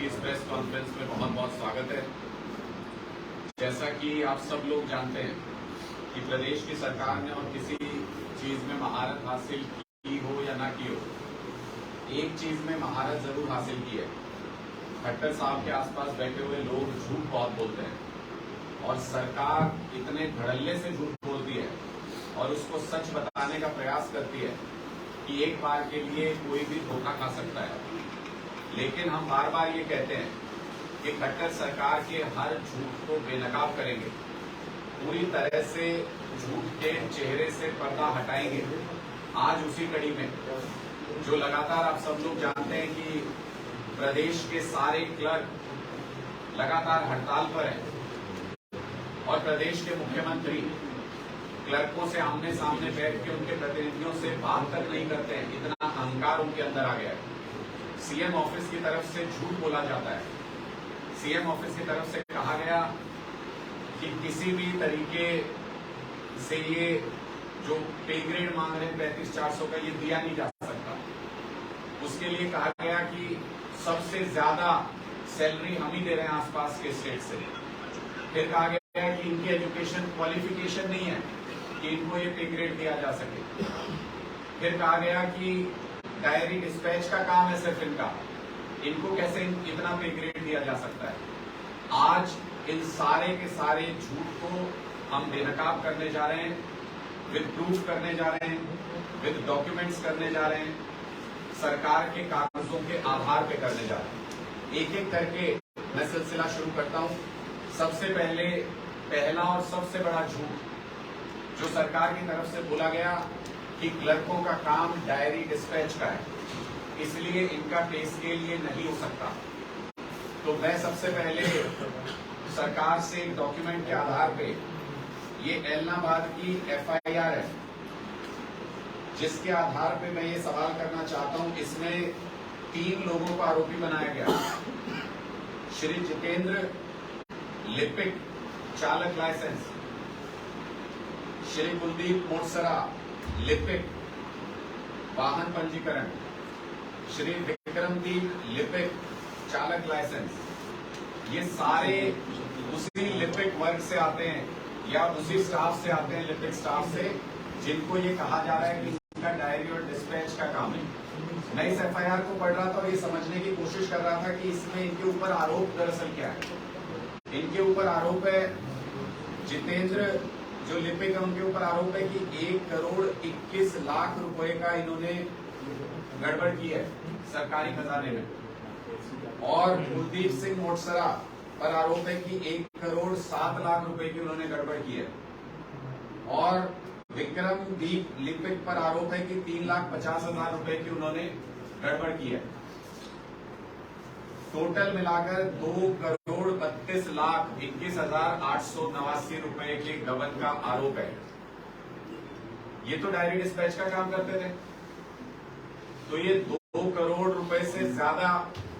की इस press conference में बहुत बहुत स्वागत है। जैसा कि आप सब लोग जानते हैं कि प्रदेश की सरकार ने और किसी चीज में महारत हासिल की हो या ना की हो, एक चीज में महारत जरूर हासिल की है। खट्टर साहब के आसपास बैठे हुए लोग झूठ बहुत बोलते हैं और सरकार इतने धड़ल्ले से झूठ बोलती है और उसको सच बताने का प्रयास करती है कि एक बार के लिए कोई भी धोखा खा सकता है। लेकिन हम बार बार ये कहते हैं कि खट्टर सरकार के हर झूठ को बेनकाब करेंगे, पूरी तरह से झूठ के चेहरे से पर्दा हटाएंगे। आज उसी कड़ी में जो लगातार आप सब लोग जानते हैं कि प्रदेश के सारे क्लर्क लगातार हड़ताल पर हैं और प्रदेश के मुख्यमंत्री क्लर्कों से आमने सामने बैठ के उनके प्रतिनिधियों से बात तक नहीं करते हैं। इतना अहंकार उनके अंदर आ गया है। सीएम ऑफिस की तरफ से झूठ बोला जाता है। सीएम ऑफिस की तरफ से कहा गया कि किसी भी तरीके से ये जो पे ग्रेड मांग रहे हैं 35,400 का, ये दिया नहीं जा सकता। उसके लिए कहा गया कि सबसे ज्यादा सैलरी हम ही दे रहे हैं आसपास के स्टेट से। फिर कहा गया कि इनकी एजुकेशन क्वालिफिकेशन नहीं है कि इनको ये पे ग्रेड दिया जा सके। फिर कहा गया कि डायरी डिस्पैच का काम है सिर्फ इनको कैसे इतना पे ग्रेड दिया जा सकता है। आज इन सारे के सारे झूठ को हम बेनकाब करने जा रहे हैं, विद प्रूफ करने जा रहे हैं, विद डॉक्यूमेंट्स करने जा रहे हैं, सरकार के कागजों के आधार पे करने जा रहे हैं। एक एक करके मैं सिलसिला शुरू करता हूं। सबसे पहले पहला और सबसे बड़ा झूठ जो सरकार की तरफ से बोला गया कि क्लर्कों का काम डायरी डिस्पैच का है, इसलिए इनका पे स्केल ये नहीं हो सकता। तो मैं सबसे पहले सरकार से एक डॉक्यूमेंट के आधार पे, ये एलनाबाद की एफआईआर है जिसके आधार पे मैं ये सवाल करना चाहता हूं। इसमें 3 लोगों को आरोपी बनाया गया। श्री जितेंद्र लिपिक, चालक लाइसेंस, श्री कुलदीप मोटसरा लिपिक, वाहन पंजीकरण, श्री विक्रमदीप लिपिक, चालक लाइसेंस। ये सारे उसी लिपिक वर्ग से आते हैं या उसी स्टाफ से आते हैं, लिपिक स्टाफ से, जिनको ये कहा जा रहा है कि इनका डायरी और डिस्पैच का काम है। मैं इस एफआईआर को पढ़ रहा था और ये समझने की कोशिश कर रहा था कि इसमें इनके ऊपर आरोप दरअसल क्या है। इनके ऊपर आरोप है, जितेंद्र जो लिपिक है उनके ऊपर आरोप है कि 1,21,00,000 रुपए का इन्होंने गड़बड़ की है सरकारी खजाने में। और कुलदीप सिंह मोटसरा पर आरोप है कि 1,07,00,000 रुपए की उन्होंने गड़बड़ की है। और विक्रमदीप लिपिक पर आरोप है कि 3,50,000 रुपए की उन्होंने गड़बड़ की है। टोटल मिलाकर 2,32,21,889 रुपए के गबन का आरोप है। ये तो डायरी डिस्पैच का काम करते थे, तो ये 2 करोड़ रुपए से ज्यादा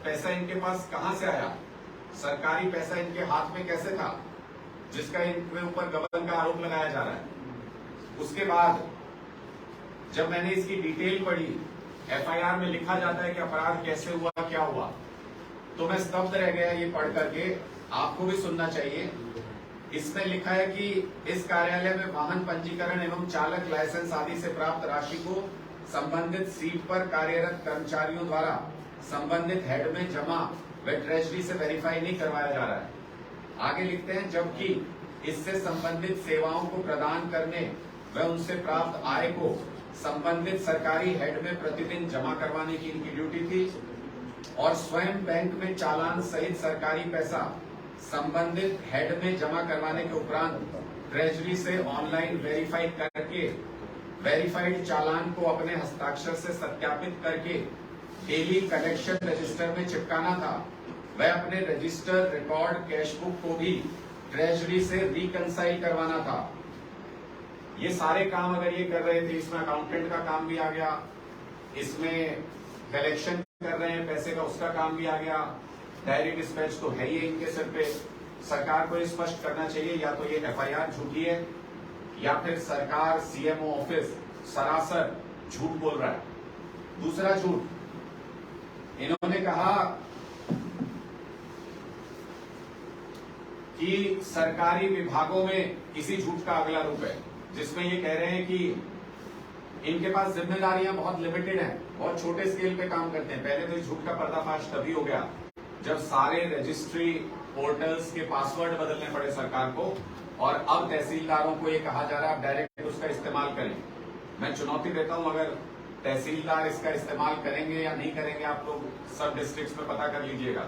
पैसा इनके पास कहां से आया? सरकारी पैसा इनके हाथ में कैसे था जिसका इनके ऊपर गबन का आरोप लगाया जा रहा है? उसके बाद जब मैंने इसकी डिटेल पढ़ी, एफआईआर में लिखा जाता है कि अपराध कैसे हुआ, क्या हुआ, तो मैं स्तब्ध रह गया ये पढ़ करके। आपको भी सुनना चाहिए। इसमें लिखा है कि इस कार्यालय में वाहन पंजीकरण एवं चालक लाइसेंस आदि से प्राप्त राशि को संबंधित सीट पर कार्यरत कर्मचारियों द्वारा संबंधित हेड में जमा व ट्रेजरी से वेरीफाई नहीं करवाया जा रहा है। आगे लिखते हैं, जबकि इससे संबंधित सेवाओं को प्रदान करने व उनसे प्राप्त आय को संबंधित सरकारी हेड में प्रतिदिन जमा करवाने की इनकी ड्यूटी थी और स्वयं बैंक में चालान सहित सरकारी पैसा संबंधित हेड में जमा करवाने के उपरांत ट्रेजरी से ऑनलाइन वेरीफाई करके वेरीफाइड चालान को अपने हस्ताक्षर से सत्यापित करके डेली कलेक्शन रजिस्टर में चिपकाना था। वह अपने रजिस्टर रिकॉर्ड कैशबुक को भी ट्रेजरी से रिकंसाइल करवाना था। ये सारे काम अगर ये कर रहे थे, इसमें अकाउंटेंट का काम भी आ गया, इसमें कलेक्शन कर रहे हैं पैसे का, उसका काम भी आ गया, डायरी डिस्पैच तो है ही इनके सिर पे। सरकार को स्पष्ट करना चाहिए, या तो ये एफआईआर झूठी है या फिर सरकार, सीएमओ ऑफिस सरासर झूठ बोल रहा है। दूसरा झूठ, इन्होंने कहा कि सरकारी विभागों में किसी झूठ का अगला रूप है, जिसमें ये कह रहे हैं कि इनके पास जिम्मेदारियां बहुत लिमिटेड हैं, बहुत छोटे स्केल पे काम करते हैं। पहले तो इस झूठ का पर्दाफाश तभी हो गया जब सारे रजिस्ट्री पोर्टल्स के पासवर्ड बदलने पड़े सरकार को, और अब तहसीलदारों को ये कहा जा रहा है आप डायरेक्ट उसका इस्तेमाल करें। मैं चुनौती देता हूं, अगर तहसीलदार इसका इस्तेमाल करेंगे या नहीं करेंगे, आप लोग सब डिस्ट्रिक्ट्स में पता कर लीजिएगा।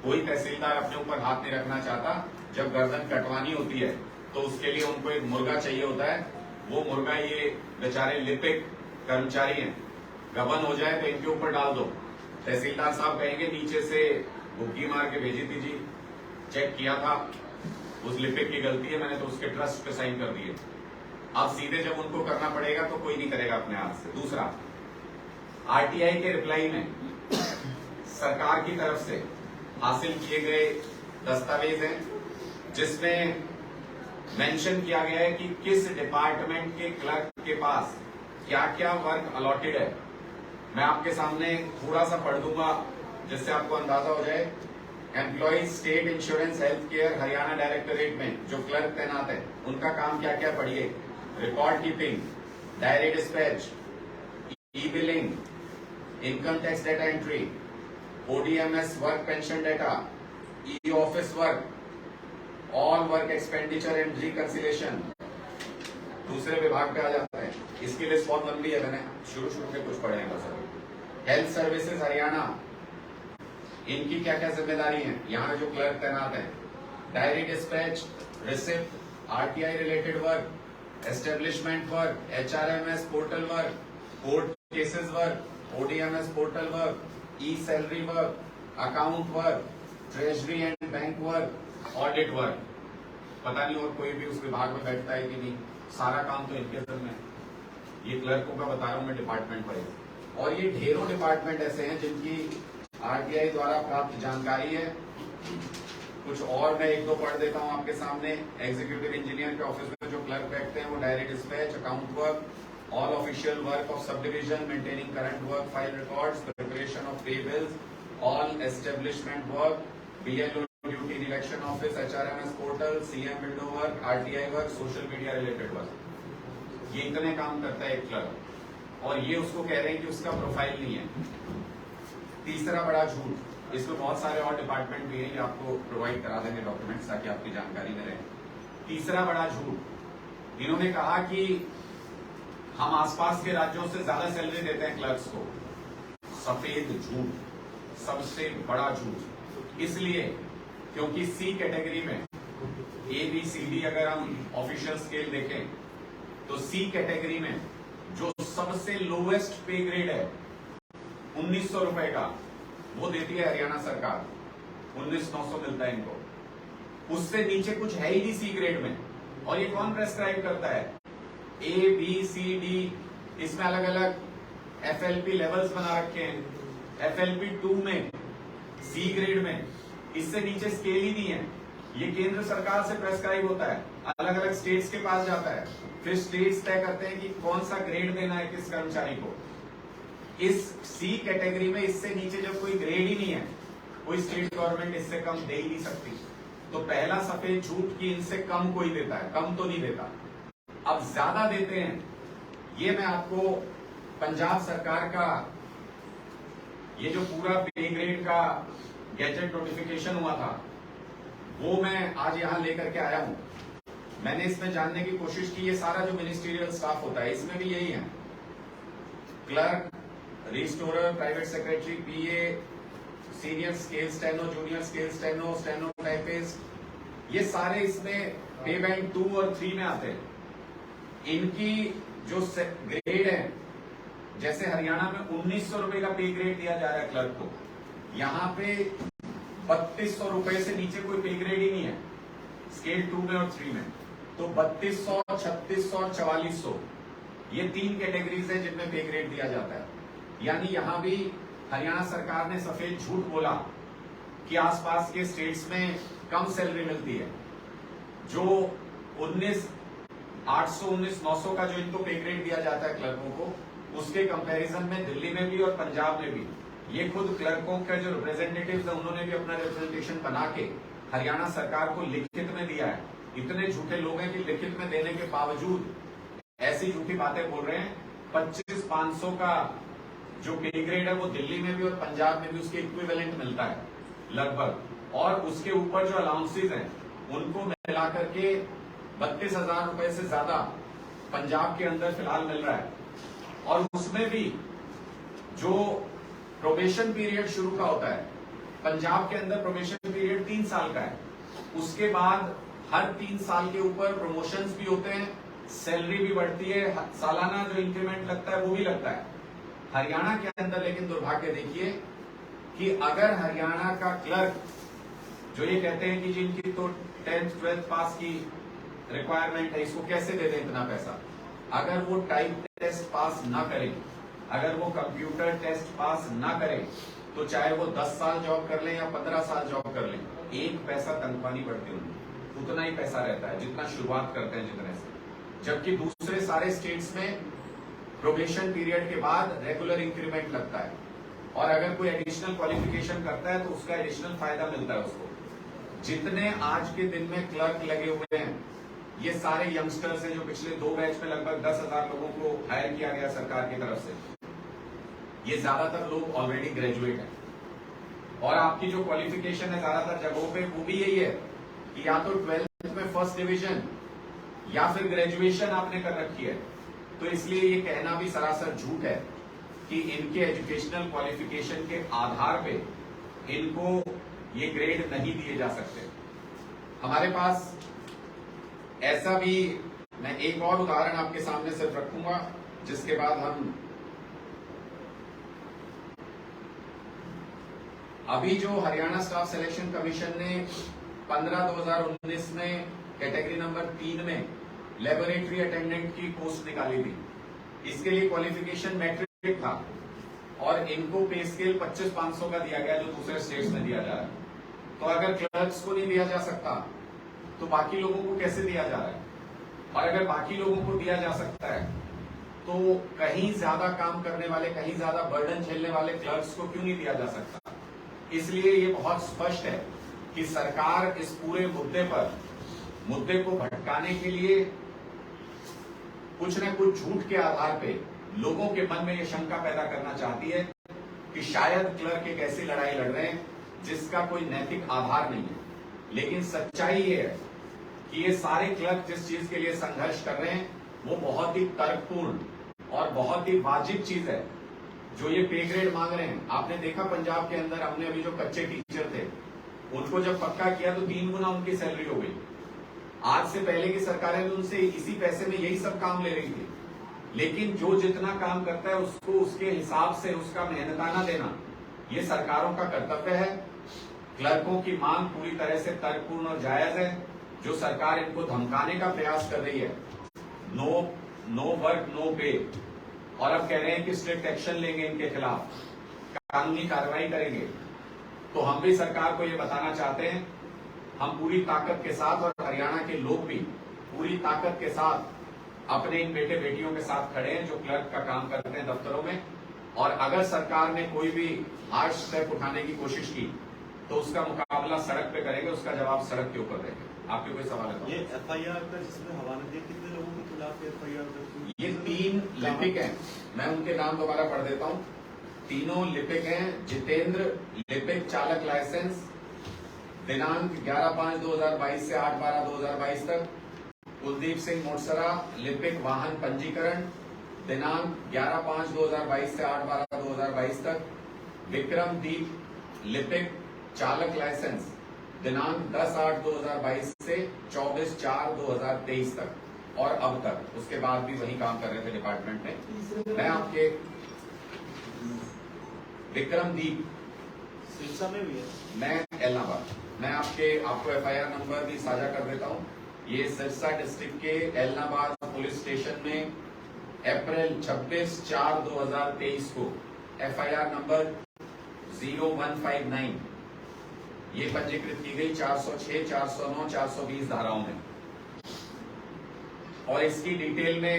कोई तहसीलदार अपने ऊपर हाथ नहीं रखना चाहता। जब गर्दन कटवानी होती है तो उसके लिए उनको एक मुर्गा चाहिए होता है। वो मुर्गा ये बेचारे लिपिक कर्मचारी हैं, गबन हो जाए तो इनके ऊपर डाल दो। तहसीलदार साहब कहेंगे नीचे से भुग्गी मार के भेजी थी जी, चेक किया था, उस लिपिक की गलती है, मैंने तो उसके ट्रस्ट पे साइन कर दिए। अब सीधे जब उनको करना पड़ेगा तो कोई नहीं करेगा अपने हाथ से। दूसरा, आरटीआई के रिप्लाई में सरकार की तरफ से हासिल किए गए दस्तावेज हैं, जिसमें मेंशन किया गया है कि किस डिपार्टमेंट के क्लर्क के पास क्या क्या वर्क अलॉटेड है। मैं आपके सामने थोड़ा सा पढ़ दूंगा जिससे आपको अंदाजा हो जाए। Employees state insurance health care Haryana directorate में जो क्लर्क तैनात है, उनका काम क्या क्या पढ़िए। Record keeping, diary dispatch, e billing, income tax data entry, ODMS work pension data, e office work, all work expenditure and reconciliation. दूसरे विभाग पे आ जाता है, इसकी लिस्ट बहुत लंबी है, मैंने शुरू में कुछ पढ़े हैं बस। हेल्थ सर्विसेज हरियाणा, इनकी क्या क्या जिम्मेदारी है, यहाँ जो क्लर्क तैनात है। Diary dispatch, receipt, RTI related work, establishment work, HRMS portal work, court cases work, ODMS portal work, e salary work, account work, treasury and bank work, audit work. पता नहीं और कोई भी उस विभाग में बैठता है कि नहीं, सारा काम तो इनके सर में। ये क्लर्कों का बता रहा हूं मैं डिपार्टमेंट पर, और ये ढेरों डिपार्टमेंट ऐसे हैं जिनकी आरटीआई द्वारा प्राप्त जानकारी है। कुछ और मैं एक दो पढ़ देता हूं आपके सामने। एग्जीक्यूटिव इंजीनियर के ऑफिस में जो क्लर्क बैठते हैं वो diary dispatch, account work, all official work of sub division, maintaining current work, file records, preparation of पे bills, all establishment work, BLO duty इन election office, HRMS portal, CM window work, RTI work, social media related work. ये इतने काम करता है एक clerk, और ये उसको कह रहे हैं कि उसका प्रोफाइल नहीं है। तीसरा बड़ा झूठ, इसमें बहुत सारे और डिपार्टमेंट भी हैं, ये आपको प्रोवाइड करा देंगे डॉक्यूमेंट्स ताकि आपकी जानकारी में रहे। तीसरा बड़ा झूठ, इन्होंने कहा कि हम आसपास के राज्यों से ज्यादा सैलरी देते हैं क्लर्क्स को। सफेद झूठ, सबसे बड़ा झूठ। इसलिए क्योंकि सी कैटेगरी में ABCD अगर हम ऑफिशियल स्केल देखें तो सी कैटेगरी में जो सबसे लोवेस्ट पे ग्रेड है 1900 रुपए का, वो देती है हरियाणा सरकार। 19,900 मिलता है इनको। उससे नीचे कुछ है ही नहीं सी ग्रेड में। और ये कौन प्रेस्क्राइब करता है? ABCD, इसमें अलग अलग FLP लेवल्स बना रखे हैं। FLP 2 में, सी ग्रेड में, इससे नीचे स्केल ही नहीं है। ये केंद्र सरकार से प्रेस्क्राइब होता है, अलग अलग स्टेट्स के पास जाता है, फिर स्टेट्स तय करते हैं कि कौन सा ग्रेड देना है किस कर्मचारी को। इस सी कैटेगरी में इससे नीचे जब कोई ग्रेड ही नहीं है, कोई स्टेट गवर्नमेंट इससे कम दे ही नहीं सकती। तो पहला सफेद झूठ कि इनसे कम कोई देता है, कम तो नहीं देता। अब ज्यादा देते हैं, ये मैं आपको पंजाब सरकार का ये जो पूरा पे ग्रेड का गैजेट नोटिफिकेशन हुआ था, वो मैं आज यहां लेकर के आया हूं। मैंने इसमें जानने की कोशिश की, ये सारा जो मिनिस्ट्रियल स्टाफ होता है इसमें भी यही है। Clerk, restorer, private secretary, PA, senior scale steno, junior scale steno, steno typist, ये सारे इसमें पे बैंड 2 और 3 में आते हैं। इनकी जो ग्रेड है, जैसे हरियाणा में 1900 रुपए का पे ग्रेड दिया जा रहा है क्लर्क को, यहाँ पे 3200 रुपए से नीचे कोई पे ग्रेड ही नहीं है स्केल 2 में और 3 में। तो 3200, 3600 और 4400, ये 3 कैटेगरीज है जिनमें पे ग्रेड दिया जाता है। यानी यहां भी हरियाणा सरकार ने सफेद झूठ बोला कि आसपास के स्टेट्स में कम सैलरी मिलती है। जो 19,800, 19,900 का जो इनको पे ग्रेड दिया जाता है क्लर्कों को, उसके कंपैरिजन में दिल्ली में भी और पंजाब में भी, ये खुद क्लर्कों के जो रिप्रेजेंटेटिव्स हैं उन्होंने भी अपना रिप्रेजेंटेशन बना के हरियाणा सरकार को लिखित में दिया है। इतने झूठे लोग हैं कि लिखित में देने के बावजूद ऐसी झूठी बातें बोल रहे हैं। 25,500 का जो पे ग्रेड है वो दिल्ली में भी और पंजाब में भी उसके इक्विवेलेंट मिलता है लगभग, और उसके ऊपर जो अलाउंसेज हैं उनको मिला करके 32,000 रुपए से ज्यादा पंजाब के अंदर फिलहाल मिल रहा है। और उसमें भी जो प्रोबेशन पीरियड शुरू का होता है, पंजाब के अंदर प्रोबेशन पीरियड 3 साल का है, उसके बाद हर 3 साल के ऊपर प्रमोशंस भी होते हैं, सैलरी भी बढ़ती है, सालाना जो इंक्रीमेंट लगता है वो भी लगता है। हरियाणा के अंदर लेकिन दुर्भाग्य देखिए कि अगर हरियाणा का क्लर्क, जो ये कहते हैं कि जिनकी तो 10th 12th पास की रिक्वायरमेंट है, इसको कैसे दे दें इतना पैसा, अगर वो टाइप टेस्ट पास ना करें, अगर वो कंप्यूटर टेस्ट पास ना करें, तो चाहे वो 10 साल जॉब कर लें या 15 साल जॉब कर लें, 1 पैसा तनख्वाह नहीं बढ़ती उनकी, उतना ही पैसा रहता है जितना शुरुआत करते हैं जितने से। जबकि दूसरे सारे स्टेट्स में प्रोबेशन पीरियड के बाद रेगुलर इंक्रीमेंट लगता है, और अगर कोई एडिशनल क्वालिफिकेशन करता है तो उसका एडिशनल फायदा मिलता है उसको। जितने आज के दिन में क्लर्क लगे हुए हैं, ये सारे यंगस्टर्स हैं जो पिछले 2 बैच में लगभग 10,000 लोगों को हायर किया गया सरकार की तरफ से। ये ज्यादातर लोग ऑलरेडी ग्रेजुएट हैं, और आपकी जो क्वालिफिकेशन है ज्यादातर जगहों पे वो भी यही है कि या तो 12th में फर्स्ट डिवीजन या फिर ग्रेजुएशन आपने कर रखी है। तो इसलिए ये कहना भी सरासर झूठ है कि इनके एजुकेशनल क्वालिफिकेशन के आधार पे इनको ये ग्रेड नहीं दिए जा सकते। हमारे पास ऐसा भी, मैं एक और उदाहरण आपके सामने सिर्फ रखूंगा जिसके बाद हम अभी जो हरियाणा स्टाफ सिलेक्शन कमीशन ने 15/2019 में कैटेगरी नंबर 3 में लेबोरेटरी अटेंडेंट की पोस्ट निकाली थी, इसके लिए क्वालिफिकेशन मैट्रिक था, और इनको पे स्केल 25,500 का दिया गया जो दूसरे स्टेट्स में दिया जा रहा है। तो अगर क्लर्क्स को नहीं दिया जा सकता तो बाकी लोगों को कैसे दिया जा रहा है? और अगर बाकी लोगों को दिया जा सकता है तो कहीं ज्यादा काम करने वाले, कहीं ज्यादा बर्डन झेलने वाले क्लर्क्स को क्यों नहीं दिया जा सकता? इसलिए ये बहुत स्पष्ट है कि सरकार इस पूरे मुद्दे को भटकाने के लिए कुछ न कुछ झूठ के आधार पे लोगों के मन में ये शंका पैदा करना चाहती है कि शायद क्लर्क एक ऐसी लड़ाई लड़ रहे हैं जिसका कोई नैतिक आधार नहीं है। लेकिन सच्चाई ये है कि ये सारे क्लर्क जिस चीज के लिए संघर्ष कर रहे हैं वो बहुत ही तर्कपूर्ण और बहुत ही वाजिब चीज है। जो ये पे ग्रेड मांग रहे हैं, आपने देखा पंजाब के अंदर हमने अभी जो कच्चे टीचर थे उनको जब पक्का किया तो 3 गुना उनकी सैलरी हो गई। आज से पहले की सरकारें भी उनसे इसी पैसे में यही सब काम ले रही थी, लेकिन जो जितना काम करता है उसको उसके हिसाब से उसका मेहनताना देना ये सरकारों का कर्तव्य है। क्लर्कों की मांग पूरी तरह से तर्कपूर्ण और जायज है। जो सरकार इनको धमकाने का प्रयास कर रही है, नो वर्क नो पे, और अब कह रहे हैं कि स्ट्रिक्ट एक्शन लेंगे इनके खिलाफ, कानूनी कार्रवाई करेंगे, तो हम भी सरकार को ये बताना चाहते हैं, हम पूरी ताकत के साथ और हरियाणा के लोग भी पूरी ताकत के साथ अपने इन बेटे बेटियों के साथ खड़े हैं जो क्लर्क का काम करते हैं दफ्तरों में। और अगर सरकार ने कोई भी हार्श स्टेप उठाने की कोशिश की तो उसका मुकाबला सड़क पे करेंगे, उसका जवाब सड़क के ऊपर देंगे। आपके कोई सवाल है? ये एफआईआर का जिसमें हवाला दिया, कितने लोगों के खिलाफ एफआईआर दर्ज? ये 3 लिपिक हैं, मैं उनके नाम दोबारा पढ़ देता हूँ। तीनों लिपिक हैं। जितेंद्र लिपिक चालक लाइसेंस, दिनांक 11/5/2022 से 8/12/2022 तक। कुलदीप सिंह मोटसरा लिपिक वाहन पंजीकरण, दिनांक 11/5/2022 से 8/12/2022 तक। विक्रम दीप लिपिक चालक लाइसेंस, दिनांक 10/8/2022 से 24/4/2023 तक, और अब तक उसके बाद भी वही काम कर रहे थे डिपार्टमेंट में। मैं आपके विक्रमदीप सिरसा में भी है, मैं एलनाबाद, मैं आपको एफआईआर नंबर भी साझा कर देता हूँ। ये सिरसा डिस्ट्रिक्ट के एलनाबाद पुलिस स्टेशन में अप्रैल 26/4/2023 को एफआईआर नंबर 0159 ये पंजीकृत की गई 406, 409, 420 धाराओं में। और इसकी डिटेल में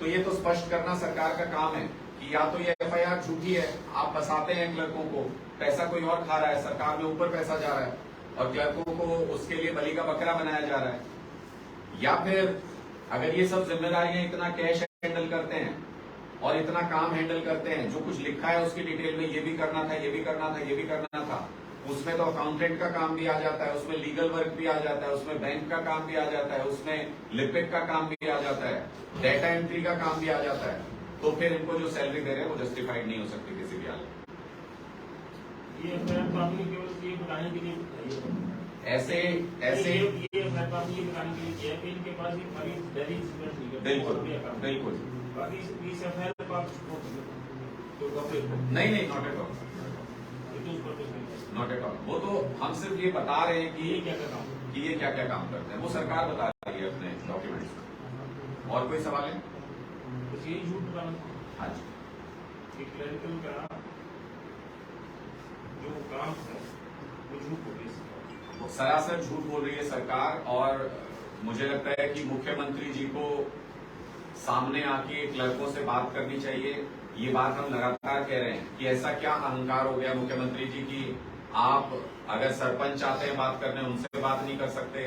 तो ये तो स्पष्ट करना सरकार का काम है कि या तो ये एफआईआर झूठी है, आप फंसाते हैं क्लर्कों को, पैसा कोई और खा रहा है, सरकार में ऊपर पैसा जा रहा है, और क्लर्कों को उसके लिए बलि का बकरा बनाया जा रहा है। या फिर अगर ये सब जिम्मेदारियां इतना कैश हैंडल करते हैं और इतना काम हैंडल करते हैं, जो कुछ लिखा है उसकी डिटेल में ये भी करना था, ये भी करना था, ये भी करना था, उसमें तो अकाउंटेंट का काम भी आ जाता है, उसमें लीगल वर्क भी आ जाता है, उसमें बैंक का काम भी आ जाता है, उसमें लिपिक का काम भी आ जाता है, डेटा एंट्री का काम भी आ जाता है, तो फिर इनको जो सैलरी दे रहे हैं वो जस्टिफाइड नहीं हो सकती किसी भी हालत। ये आपने केवल ये बताने के लिए बताइए, ऐसे ऐसे ये बताने के लिए किया कि इनके पास ये बड़ी डेली बिल्कुल बिल्कुल बाकी इस एफआईआर के पास तो नहीं not at all, not at all. वो तो हम सिर्फ ये बता रहे हैं कि ये क्या क्या काम करते हैं, वो सरकार बता रही है अपने डॉक्यूमेंट्स में। और कोई सवाल है? यही झूठ बताना। हाँ जी, क्लरिकल का जो काम है वो झूठ बोल रही है, वो सरासर झूठ बोल रही है सरकार। और मुझे लगता है कि मुख्यमंत्री जी को सामने आके क्लर्कों से बात करनी चाहिए। ये बात हम लगातार कह रहे हैं कि ऐसा क्या अहंकार हो गया मुख्यमंत्री जी की आप अगर सरपंच आते हैं बात करने उनसे बात नहीं कर सकते,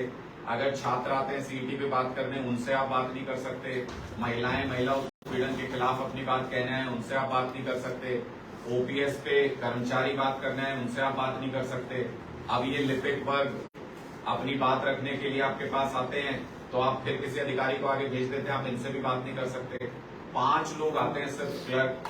अगर छात्र आते हैं सीईटी पे बात करने उनसे आप बात नहीं कर सकते, महिला उत्पीड़न के खिलाफ अपनी बात कहना है उनसे आप बात नहीं कर सकते, ओपीएस पे कर्मचारी बात करना है उनसे आप बात नहीं कर सकते। अब ये लिपिक वर्ग अपनी बात रखने के लिए आपके पास आते हैं तो आप फिर किसी अधिकारी को आगे भेज देते हैं, आप इनसे भी बात नहीं कर सकते। 5 लोग आते हैं सिर्फ क्लर्क,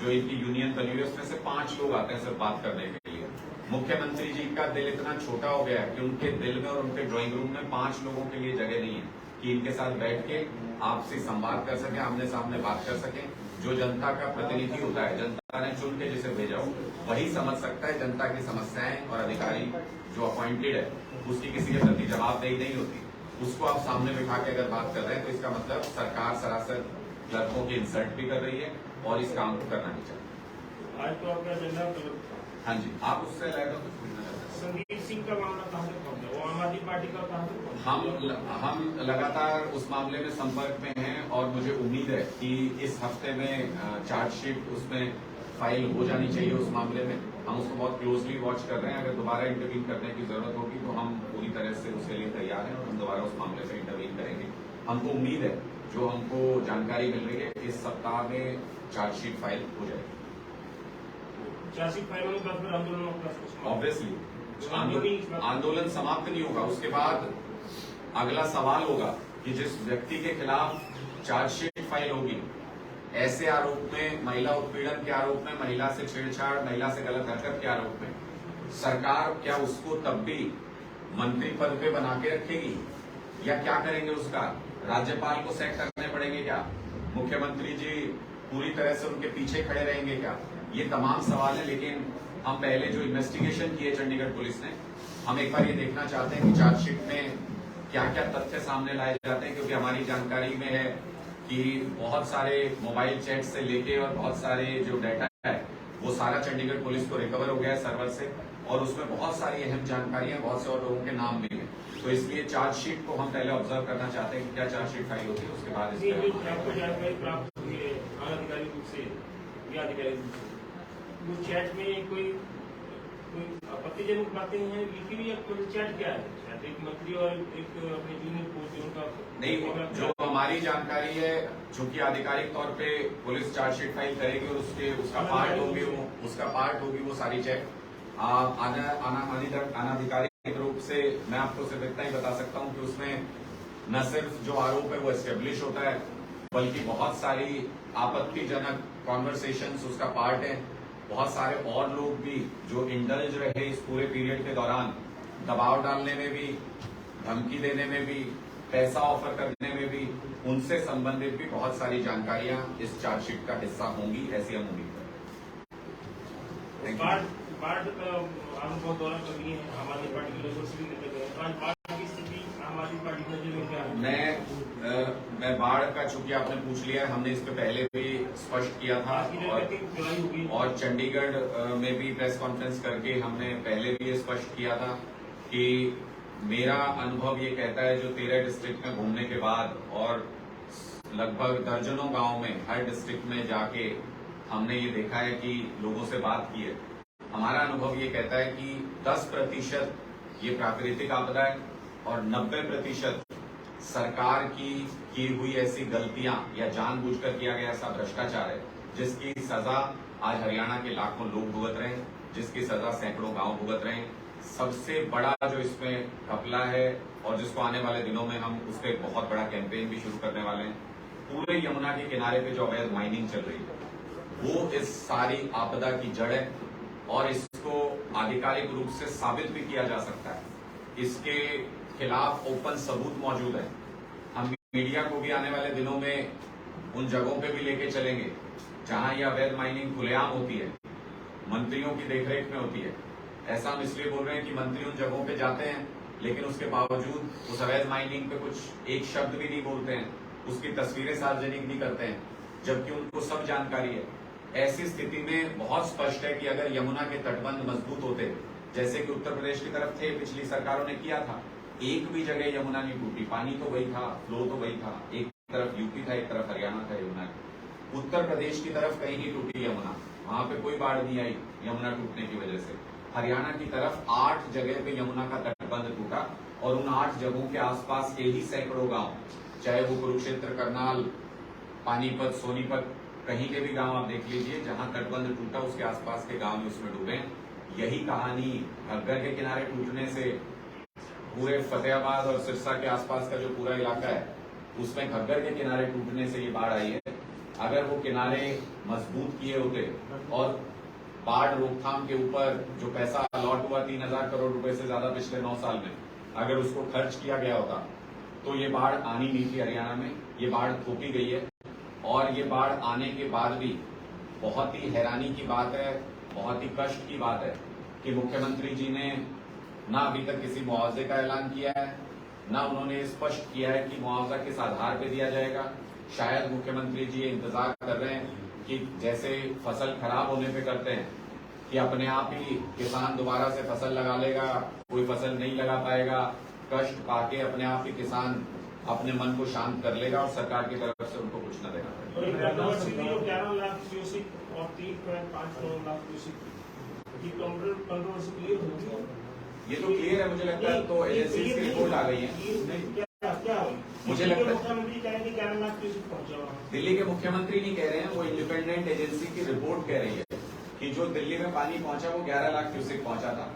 जो इनकी यूनियन बनी हुई है उसमें से 5 लोग आते हैं सिर्फ बात करने के लिए। मुख्यमंत्री जी का दिल इतना छोटा हो गया है कि उनके दिल में और उनके ड्राइंग रूम में 5 लोगों के लिए जगह नहीं है कि इनके साथ बैठ के आपसे संवाद कर सकें, आमने सामने बात कर सकें। जो जनता का प्रतिनिधि होता है, जनता ने चुन के जिसे भेजा हो, वही समझ सकता है जनता की समस्याएं। और अधिकारी जो अपॉइंटेड है उसकी किसी के प्रति जवाबदेही नहीं होती, उसको आप सामने बिठा के अगर बात कर रहे हैं तो इसका मतलब सरकार सरासर क्लर्कों की इंसल्ट भी कर रही है और इस काम को करना नहीं चाहती। आज तो आपका एजेंडा हाँ जी, आप उससे लेकर कुछ पूछना चाहते हैं? संदीप सिंह का मामला कहाँ तक पहुंचा, वो आम आदमी पार्टी का कहाँ तक पहुंचा? हम लगातार उस मामले में संपर्क में हैं और मुझे उम्मीद है कि इस हफ्ते में चार्जशीट उसमें फाइल हो जानी चाहिए उस मामले में। हम उसको बहुत क्लोजली वॉच कर रहे हैं। अगर दोबारा इंटरवीन करने की जरूरत होगी तो हम पूरी तरह से उसके लिए तैयार हैं, हम दोबारा उस मामले में इंटरवीन करेंगे। हमको उम्मीद है, जो हमको जानकारी मिल रही है, इस सप्ताह में चार्जशीट फाइल हो जाएगी। चार्जशीट फाइल होने के बाद फिर आंदोलन ऑब्वियसली आंदोलन समाप्त नहीं होगा। उसके बाद अगला सवाल होगा कि जिस व्यक्ति के खिलाफ चार्जशीट फाइल होगी, ऐसे आरोप में, महिला उत्पीड़न के आरोप में, महिला से छेड़छाड़, महिला से गलत हरकत के आरोप में, सरकार क्या उसको तब भी मंत्री पद पे बना के रखेगी या क्या करेंगे? उसका राज्यपाल को सेट करने पड़ेंगे क्या? मुख्यमंत्री जी पूरी तरह से उनके पीछे खड़े रहेंगे क्या? ये तमाम सवाल है। लेकिन हम पहले जो इन्वेस्टिगेशन किए चंडीगढ़ पुलिस ने, हम एक बार ये देखना चाहते हैं कि चार्जशीट में क्या क्या तथ्य सामने लाए जाते हैं, क्योंकि हमारी जानकारी में है कि बहुत सारे मोबाइल चैट से लेके और बहुत सारे जो डाटा है वो सारा चंडीगढ़ पुलिस को रिकवर हो गया है सर्वर से, और उसमें बहुत सारी अहम जानकारियां, बहुत से और लोगों के नाम भी हैं। तो इसलिए चार्जशीट को हम पहले ऑब्जर्व करना चाहते हैं कि क्या चार्जशीट फाइल होती है, उसके बाद आपको जानकारी प्राप्त हुई है अनाधिकारिक रूप से या आधिकारिक रूप से, वो चैट में कोई आपत्तिजनक बातें हैं लिखी हुई, या चैट क्या है? एक मंत्री और एक अपने जूनियर पोस्ट उनका नहीं, जो हमारी जानकारी है, चूंकि आधिकारिक तौर पे पुलिस चार्जशीट फाइल करेगी और उसका पार्ट होगी वो सारी चेक। अनाधिकारिक रूप से मैं आपको सिर्फ इतना ही बता सकता हूं कि उसमें न सिर्फ जो आरोप है वो एस्टेब्लिश होता है, बल्कि बहुत सारी आपत्तिजनक कॉन्वर्सेशंस उसका पार्ट है। बहुत सारे और लोग भी जो इंडल्ज रहे इस पूरे पीरियड के दौरान, दबाव डालने में भी, धमकी देने में भी, पैसा ऑफर करने में भी, उनसे संबंधित भी बहुत सारी जानकारियां इस चार्जशीट का हिस्सा होंगी, ऐसी हम उम्मीद करें। बाढ़ का आपने बहुत दौरा कर लिए हैं, आम आदमी पार्टी के लोगों से भी निकल गए, आज बाढ़ की स्थिति आम आदमी पार्टी में क्या है? मैं बाढ़ का, चूंकि आपने पूछ लिया है, हमने इस पे पहले भी स्पष्ट किया था और चंडीगढ़ में भी प्रेस कॉन्फ्रेंस करके हमने पहले भी ये स्पष्ट किया था कि मेरा अनुभव ये कहता है, जो 13 डिस्ट्रिक्ट में घूमने के बाद और लगभग दर्जनों गांव में हर डिस्ट्रिक्ट में जाके हमने ये देखा है कि लोगों से बात की है, हमारा अनुभव ये कहता है कि 10% ये प्राकृतिक आपदा है और 90% सरकार की हुई ऐसी गलतियां या जानबूझकर किया गया ऐसा भ्रष्टाचार है जिसकी सजा आज हरियाणा के लाखों लोग भुगत रहे हैं, जिसकी सजा सैकड़ों गांव भुगत रहे हैं। सबसे बड़ा जो इसमें घपला है और जिसको आने वाले दिनों में हम उस पर बहुत बड़ा कैंपेन भी शुरू करने वाले हैं, पूरे यमुना के किनारे पे जो अवैध माइनिंग चल रही है वो इस सारी आपदा की जड़ है और इसको आधिकारिक रूप से साबित भी किया जा सकता है। इसके खिलाफ ओपन सबूत मौजूद है। हम मीडिया को भी आने वाले दिनों में उन जगहों पे भी लेके चलेंगे जहां यह अवैध माइनिंग खुलेआम होती है, मंत्रियों की देखरेख में होती है। ऐसा हम इसलिए बोल रहे हैं कि मंत्री उन जगहों पे जाते हैं लेकिन उसके बावजूद उस अवैध माइनिंग पे कुछ एक शब्द भी नहीं बोलते हैं, उसकी तस्वीरें सार्वजनिक नहीं करते हैं, जबकि उनको सब जानकारी है। ऐसी स्थिति में बहुत स्पष्ट है कि अगर यमुना के तटबंध मजबूत होते जैसे कि उत्तर प्रदेश की तरफ थे, पिछली सरकारों ने किया था, एक भी जगह यमुना नहीं टूटी, पानी तो वही था, फ्लो तो वही था, एक तरफ यूपी था, एक तरफ हरियाणा था यमुना की। उत्तर प्रदेश की तरफ कहीं नहीं टूटी यमुना, वहां पे कोई बाढ़ नहीं आई यमुना टूटने की वजह से। हरियाणा की तरफ 8 जगह पे यमुना का तटबंध टूटा और उन 8 जगहों के आसपास के ही सैकड़ों गांव, चाहे वो कुरुक्षेत्र, करनाल, पानीपत, सोनीपत, कहीं के भी गांव आप देख लीजिए जहां तटबंध टूटा उसके आसपास के गांव भी उसमें डूबे। यही कहानी घग्गर के किनारे टूटने से पूरे फतेहाबाद और सिरसा के आसपास का जो पूरा इलाका है उसमें घग्गर के किनारे टूटने से ये बाढ़ आई है। अगर वो किनारे मजबूत किए होते और बाढ़ रोकथाम के ऊपर जो पैसा अलॉट हुआ 3000 करोड़ रुपए से ज्यादा पिछले 9 साल में, अगर उसको खर्च किया गया होता तो ये बाढ़ आनी नहीं थी हरियाणा में। ये बाढ़ थोपी गई है और ये बाढ़ आने के बाद भी बहुत ही हैरानी की बात है, बहुत ही कष्ट की बात है कि मुख्यमंत्री जी ने ना अभी तक किसी मुआवजे का ऐलान किया है, ना उन्होंने स्पष्ट किया है कि मुआवजा किस आधार पे दिया जाएगा। शायद मुख्यमंत्री जी इंतजार कर रहे हैं कि जैसे फसल खराब होने पे करते हैं कि अपने आप ही किसान दोबारा से फसल लगा लेगा, कोई फसल नहीं लगा पाएगा, कष्ट पाके अपने आप ही किसान अपने मन को शांत कर लेगा और सरकार की तरफ से उनको कुछ न देना पड़ेगा। 11 लाख क्यूसेक और 3.59 लाख क्यूसेक की कंट्रोवर्सी क्लियर होगी। ये तो क्लियर है, मुझे लगता है। तो एजेंसी की रिपोर्ट आ गई है। क्या मुझे लगता है मुख्यमंत्री कहेंगे 11 लाख क्यूसेक पहुंचा वहां। दिल्ली के मुख्यमंत्री नहीं कह रहे हैं, वो इंडिपेंडेंट एजेंसी की रिपोर्ट कह रही है कि जो दिल्ली में पानी पहुंचा वो 11 लाख क्यूसेक पहुंचा था।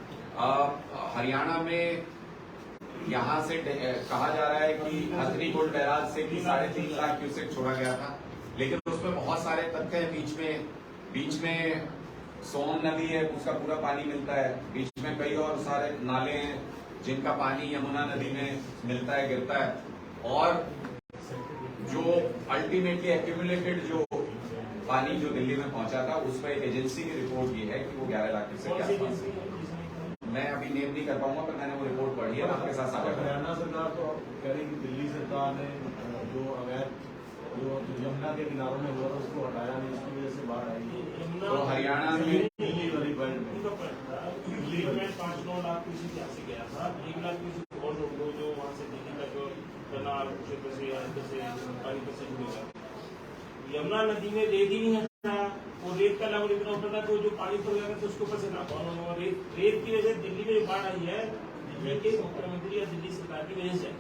हरियाणा में यहाँ से कहा जा रहा है कि हथनीकुंड बैराज से भी 3.5 लाख क्यूसेक छोड़ा गया था, लेकिन उसमें बहुत सारे तथ्य हैं। बीच में सोन नदी है, उसका पूरा पानी मिलता है, बीच में कई और सारे नाले हैं जिनका पानी यमुना नदी में मिलता है, गिरता है। और जो अल्टीमेटली एक्यूमुलेटेड जो पानी जो दिल्ली में पहुंचा था उस पर एजेंसी की रिपोर्ट ये है कि वो 11 लाख क्यूसेक के आसपास। मैं अभी नेम नहीं कर पाऊंगा, पर मैंने वो रिपोर्ट पढ़ी है, आपके साथ साझा करूंगा। हरियाणा सरकार तो कह रही कि दिल्ली सरकार ने जो अवैध जो यमुना के किनारों में हुआ था उसको हटाया नहीं, उसकी वजह से बाढ़ आई। तो हरियाणा में दिल्ली वाली बेल्ट में दिल्ली में 5-9 लाख क्यूसेक यहाँ से गया था, 1 लाख क्यूसेक और लोग जो वहाँ से दिल्ली तक करनाल क्षेत्र से पानीपत से जुड़ेगा। यमुना नदी में रेत ही नहीं था, वो रेत का लेवल इतना होता था तो जो पानी पड़ गया था उसके ऊपर से ना पाना। रेत की वजह से दिल्ली में बाढ़ आई है, दिल्ली के मुख्यमंत्री या दिल्ली सरकार की वजह से।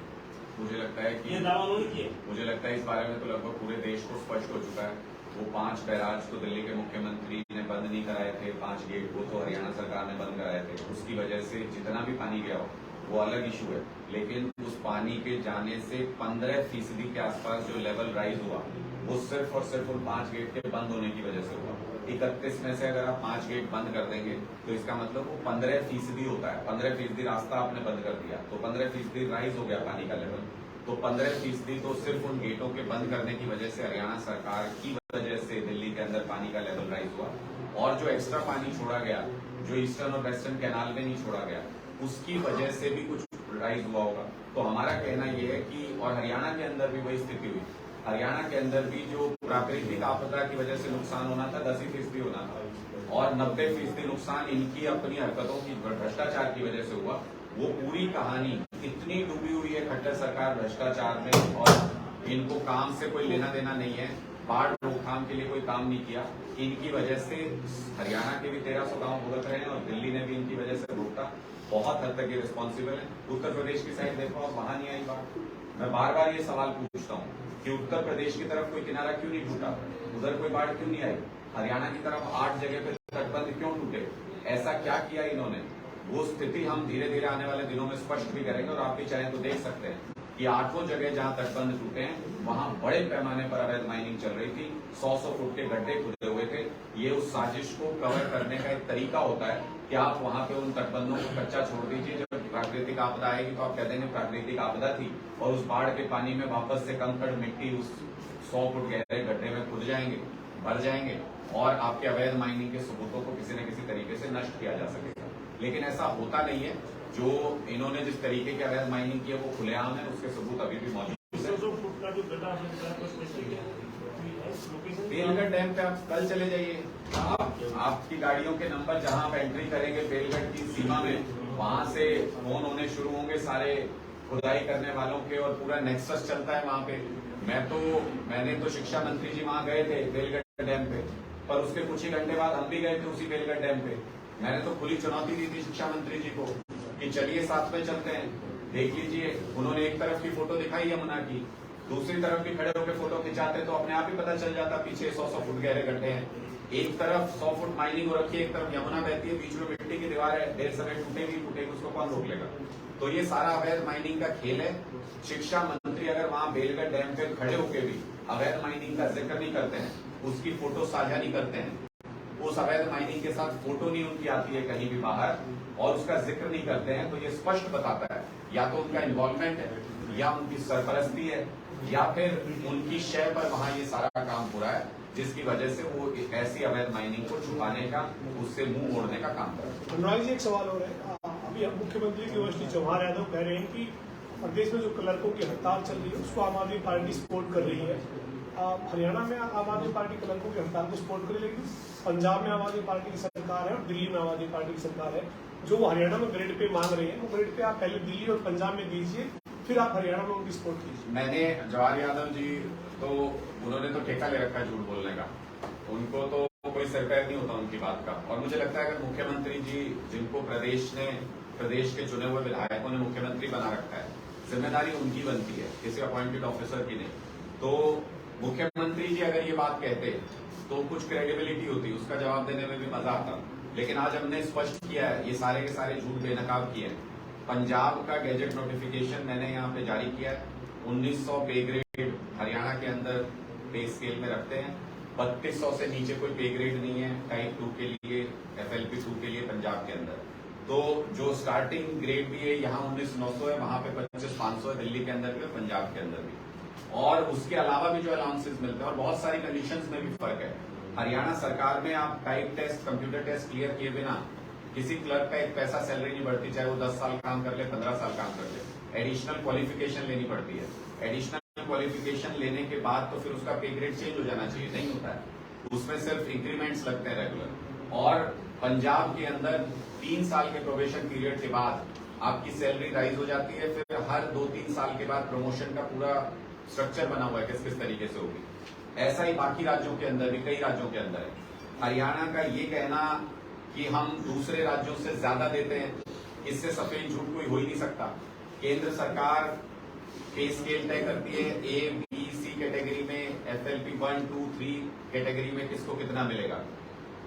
मुझे लगता है कि ये दावा उन्होंने किया। मुझे लगता है इस बारे में तो लगभग पूरे देश को स्पष्ट हो चुका है। वो 5 बैराज तो दिल्ली के मुख्यमंत्री ने बंद नहीं कराए थे, 5 गेट वो तो हरियाणा सरकार ने बंद कराए थे। उसकी वजह से जितना भी पानी गया हो वो अलग इशू है, लेकिन उस पानी के जाने से 15% के आसपास जो लेवल राइज हुआ वो सिर्फ और सिर्फ उन 5 गेट के बंद होने की वजह से हुआ। 31 में से अगर आप 5 गेट बंद कर देंगे तो इसका मतलब वो 15% होता है। 15% रास्ता आपने बंद कर दिया तो 15% राइज हो गया पानी का लेवल। तो 15% तो सिर्फ उन गेटों के बंद करने की वजह से, हरियाणा सरकार की वजह से दिल्ली के अंदर पानी का लेवल राइज हुआ। और जो एक्स्ट्रा पानी छोड़ा गया, जो ईस्टर्न और वेस्टर्न कैनाल में नहीं छोड़ा गया, उसकी वजह से भी कुछ राइज हुआ होगा। तो हमारा कहना यह है कि, और हरियाणा के अंदर भी वही स्थिति हुई, हरियाणा के अंदर भी जो प्राकृतिक आपदा की वजह से नुकसान होना था 10% होना था और 90% नुकसान इनकी अपनी हरकतों की, भ्रष्टाचार की वजह से हुआ। वो पूरी कहानी इतनी डूबी हुई है खट्टर सरकार भ्रष्टाचार में और इनको काम से कोई लेना देना नहीं है। बाढ़ रोकथाम काम के लिए कोई काम नहीं किया। इनकी वजह से हरियाणा के भी 1300 गांव भुगत रहे हैं और दिल्ली ने भी इनकी वजह से भुगता। बहुत हद तक ये रिस्पॉन्सिबल है। उत्तर प्रदेश की साइड देखो, आप वहां नहीं आई बात। मैं बार बार ये सवाल पूछता हूँ कि उत्तर प्रदेश की तरफ कोई किनारा क्यों नहीं टूटा, उधर कोई बाढ़ क्यों नहीं आई? हरियाणा की तरफ 8 जगह पे तटबंध क्यों टूटे? ऐसा क्या किया इन्होंने? वो स्थिति हम धीरे धीरे आने वाले दिनों में स्पष्ट भी करेंगे और आप भी चाहें तो देख सकते हैं कि 8 जगह जहां तटबंध टूटे हैं वहां बड़े पैमाने पर अवैध माइनिंग चल रही थी। 100 फुट के गड्ढे खुदे हुए थे। ये उस साजिश को कवर करने का एक तरीका होता है कि आप वहां पे उन तटबंधों को कच्चा छोड़ दीजिए। जब प्राकृतिक आपदा आएगी तो आप कह देंगे प्राकृतिक आपदा थी, और उस बाढ़ के पानी में वापस से कंकड़ मिट्टी उस 100 फुट गहरे गड्ढे में खुद जाएंगे, भर जाएंगे, और आपके अवैध माइनिंग के सबूतों को किसी न किसी तरीके से नष्ट किया जा सकेगा। लेकिन ऐसा होता नहीं है। जो इन्होंने जिस तरीके के अवैध माइनिंग की है वो खुलेआम है, उसके सबूत अभी भी मौजूद है। बेलगढ़ डैम पे आप कल चले जाइए, आपकी गाड़ियों के नंबर जहां आप एंट्री करेंगे बेलगढ़ की सीमा में, वहां से फोन होने शुरू होंगे सारे खुदाई करने वालों के, और पूरा नेक्सस चलता है वहां पे। मैंने तो शिक्षा मंत्री जी वहां गए थे बेलगढ़ डैम पे, पर उसके कुछ ही घंटे बाद हम भी गए थे उसी बेलगढ़ डैम पे। मैंने तो खुली चुनौती दी थी शिक्षा मंत्री जी को कि चलिए साथ में चलते हैं, देख लीजिए। उन्होंने एक तरफ की फोटो दिखाई यमुना की, दूसरी तरफ भी खड़े होकर फोटो खिंचाते तो अपने आप ही पता चल जाता पीछे 100 फुट गहरे गड्ढे हैं। एक तरफ 100 फुट माइनिंग हो रखी है, एक तरफ यमुना बहती है, बीच में मिट्टी की दीवार है, ढेर समय टूटेगी, उसको कौन रोक लेगा? तो ये सारा अवैध माइनिंग का खेल है। शिक्षा मंत्री अगर वहां बेलगढ़ डैम पे खड़े होकर भी अवैध माइनिंग का जिक्र नहीं करते हैं, उसकी फोटो साझा नहीं करते हैं, उस अवैध माइनिंग के साथ फोटो नहीं उनकी आती है कहीं भी बाहर, और उसका जिक्र नहीं करते हैं, तो ये स्पष्ट बताता है या तो उनका इन्वॉल्वमेंट है, या उनकी सरपरस्ती है, या फिर उनकी शय पर वहां ये सारा काम हो रहा है, जिसकी वजह से वो ऐसी अवैध माइनिंग को छुपाने का, उससे मुंह मोड़ने का काम कर रहे हैं। अनुराग जी, एक सवाल हो रहा है। अभी मुख्यमंत्री केवल चौहान यादव कह रहे हैं कि प्रदेश में जो क्लर्कों की हड़ताल चल रही है उसको आम आदमी पार्टी सपोर्ट कर रही है। हरियाणा में आम आदमी पार्टी क्लर्कों की हड़ताल को सपोर्ट करे, लेकिन पंजाब में आम आदमी पार्टी की सरकार है और दिल्ली में आम आदमी पार्टी की सरकार है। जो वो हरियाणा में ग्रेड पे मांग रहे हैं, वो ग्रेड पे आप पहले दिल्ली और पंजाब में दीजिए, फिर आप हरियाणा में उनकी सपोर्ट कीजिए। मैंने जवाहर यादव जी तो उन्होंने तो ठेका ले रखा है झूठ बोलने का, उनको तो कोई सिर पैर नहीं होता उनकी बात का। और मुझे लगता है अगर मुख्यमंत्री जी, जिनको प्रदेश के चुने हुए विधायकों ने मुख्यमंत्री बना रखा है, जिम्मेदारी उनकी बनती है, किसी अपॉइंटेड ऑफिसर की नहीं। तो मुख्यमंत्री जी अगर ये बात कहते तो कुछ क्रेडिबिलिटी होती, उसका जवाब देने में भी मजा आता। लेकिन आज हमने स्पष्ट किया है, ये सारे के सारे झूठ बेनकाब किए हैं। पंजाब का गैजेट नोटिफिकेशन मैंने यहाँ पे जारी किया है। 1900 पे ग्रेड हरियाणा के अंदर पे स्केल में रखते हैं, 3200 से नीचे कोई पे ग्रेड नहीं है टाइप 2 के लिए, FLP 2 के लिए पंजाब के अंदर। तो जो स्टार्टिंग ग्रेड भी है यहाँ 19,900 है, वहां पे 25,500 है दिल्ली के अंदर भी और पंजाब के अंदर भी। और उसके अलावा भी जो अलाउंसेस मिलते हैं, और बहुत सारी कंडीशंस में भी फर्क है। हरियाणा सरकार में आप type test, computer test clear किए बिना किसी क्लर्क का एक पैसा सैलरी नहीं बढ़ती, चाहे वो 10 साल काम कर ले, 15 साल काम कर ले। एडिशनल क्वालिफिकेशन लेनी पड़ती है। एडिशनल क्वालिफिकेशन लेने के बाद तो फिर उसका पे ग्रेड चेंज हो जाना चाहिए, नहीं होता है। उसमें सिर्फ इंक्रीमेंट्स लगते हैं रेगुलर। और पंजाब के अंदर 3 साल के प्रोबेशन पीरियड के बाद आपकी सैलरी राइज हो जाती है, फिर हर 2-3 साल के बाद प्रमोशन का पूरा स्ट्रक्चर बना हुआ है किस किस तरीके से होगी। ऐसा ही बाकी राज्यों के अंदर भी, कई राज्यों के अंदर है। हरियाणा का ये कहना कि हम दूसरे राज्यों से ज्यादा देते हैं, इससे सफेद झूठ कोई हो ही नहीं सकता। केंद्र सरकार पे स्केल तय करती है, A, B, C कैटेगरी में, FLP 1, 2, 3 कैटेगरी में किसको कितना मिलेगा।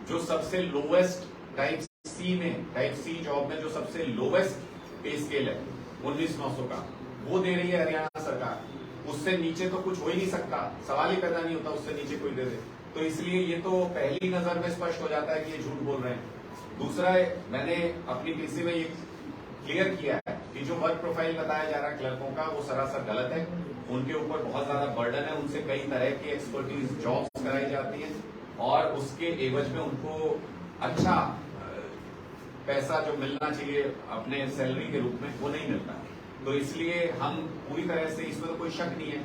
जो सबसे लोवेस्ट टाइप C में, टाइप C जॉब में जो सबसे लोवेस्ट पे स्केल है 19,900 का, वो दे रही है हरियाणा सरकार। उससे नीचे तो कुछ हो ही नहीं सकता, सवाल ही पैदा नहीं होता उससे नीचे कोई दे दे। तो इसलिए ये तो पहली नजर में स्पष्ट हो जाता है कि ये झूठ बोल रहे हैं। दूसरा, मैंने अपनी पीसी में ये क्लियर किया है कि जो वर्क प्रोफाइल बताया जा रहा है क्लर्कों का, वो सरासर गलत है। उनके ऊपर बहुत ज्यादा बर्डन है, उनसे कई तरह की एक्सपर्टीज जॉब्स कराई जाती है, और उसके एवज में उनको अच्छा पैसा जो मिलना चाहिए अपने सैलरी के रूप में, वो नहीं मिलता। तो इसलिए हम पूरी तरह से, इसमें तो कोई शक नहीं है।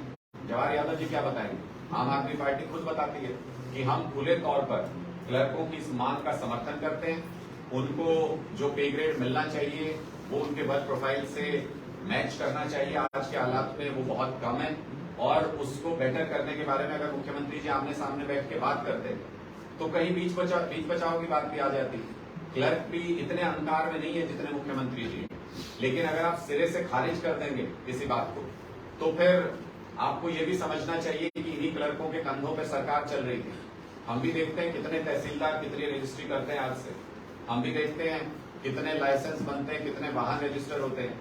जवाहर यादव जी क्या बताएंगे? आम आदमी पार्टी खुद बताती है कि हम खुले तौर पर क्लर्कों की इस मांग का समर्थन करते हैं। उनको जो पे ग्रेड मिलना चाहिए वो उनके वर्क प्रोफाइल से मैच करना चाहिए। आज के हालात में वो बहुत कम है, और उसको बेटर करने के बारे में अगर मुख्यमंत्री जी आमने सामने बैठ के बात करते तो कहीं बीच बचाव की बात भी आ जाती। क्लर्क भी इतने अहंकार में नहीं है जितने मुख्यमंत्री जी, लेकिन अगर आप सिरे से खारिज कर देंगे किसी बात को तो फिर आपको ये भी समझना चाहिए कि इन्हीं क्लर्कों के कंधों पर सरकार चल रही थी। हम भी देखते हैं कितने तहसीलदार कितनी रजिस्ट्री करते हैं आज से, हम भी देखते हैं कितने लाइसेंस बनते हैं, कितने वाहन रजिस्टर होते हैं।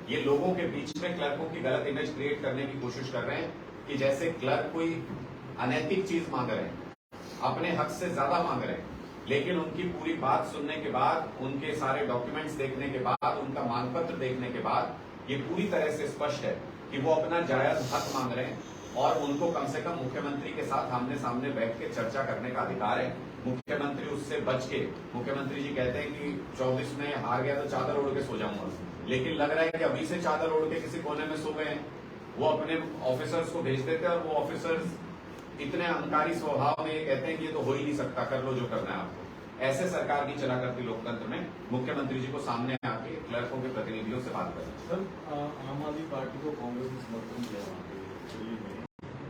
ये लोगों के बीच में क्लर्कों की गलत इमेज क्रिएट करने की कोशिश कर रहे हैं कि जैसे क्लर्क कोई अनैतिक चीज मांग रहे हैं, अपने हक से ज्यादा मांग रहे हैं। लेकिन उनकी पूरी बात सुनने के बाद, उनके सारे डॉक्यूमेंट्स देखने के बाद, उनका मांग पत्र देखने के बाद ये पूरी तरह से स्पष्ट है कि वो अपना जायज हक मांग रहे हैं और उनको कम से कम मुख्यमंत्री के साथ आमने सामने बैठ के चर्चा करने का अधिकार है। मुख्यमंत्री उससे बच के, मुख्यमंत्री जी कहते हैं कि 24 में हार गया तो चादर ओढ़ के सो जाऊंगा, लेकिन लग रहा है कि अभी से चादर ओढ़ के किसी कोने में सो गए हैं। वो अपने ऑफिसर्स को भेज देते हैं और वो ऑफिसर्स इतने अहंकारी स्वभाव में ये कहते हैं कि ये तो हो ही नहीं सकता, कर लो जो करना है आपको। ऐसे सरकार की चला करती लोकतंत्र में मुख्यमंत्री जी को सामने आके क्लर्कों के प्रतिनिधियों से बात करें। सर, आम आदमी पार्टी को कांग्रेस ने समर्थन किया वहाँ पे दिल्ली में,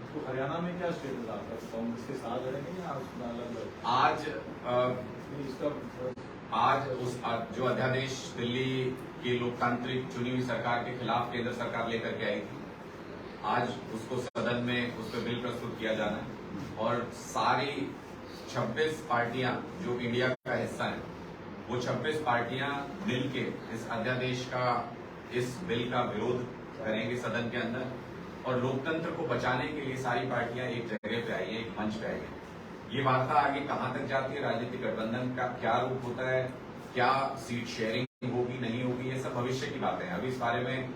तो हरियाणा में क्या स्टेटस आपका? कांग्रेस के साथ लड़ेंगे या उसमें अलग? आज उस जो अध्यादेश दिल्ली की लोकतांत्रिक चुनी हुई सरकार के खिलाफ केंद्र सरकार लेकर के आई थी, आज उसको सदन में उस पर बिल प्रस्तुत किया जाना है और सारी 26 पार्टियां जो इंडिया का हिस्सा है, वो 26 पार्टियां मिलके इस अध्यादेश का, इस बिल का विरोध करेंगे सदन के अंदर। और लोकतंत्र को बचाने के लिए सारी पार्टियां एक जगह पे आई है, एक मंच पे आई है। ये वार्ता आगे कहां तक जाती है, राजनीतिक गठबंधन का क्या रूप होता है, क्या सीट शेयरिंग होगी नहीं होगी, ये सब भविष्य की बातें हैं। अभी इस बारे में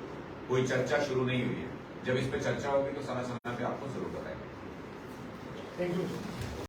कोई चर्चा शुरू नहीं हुई है। जब इस पे चर्चा होगी तो समय समय पे आपको जरूर बताएंगे। Thank you.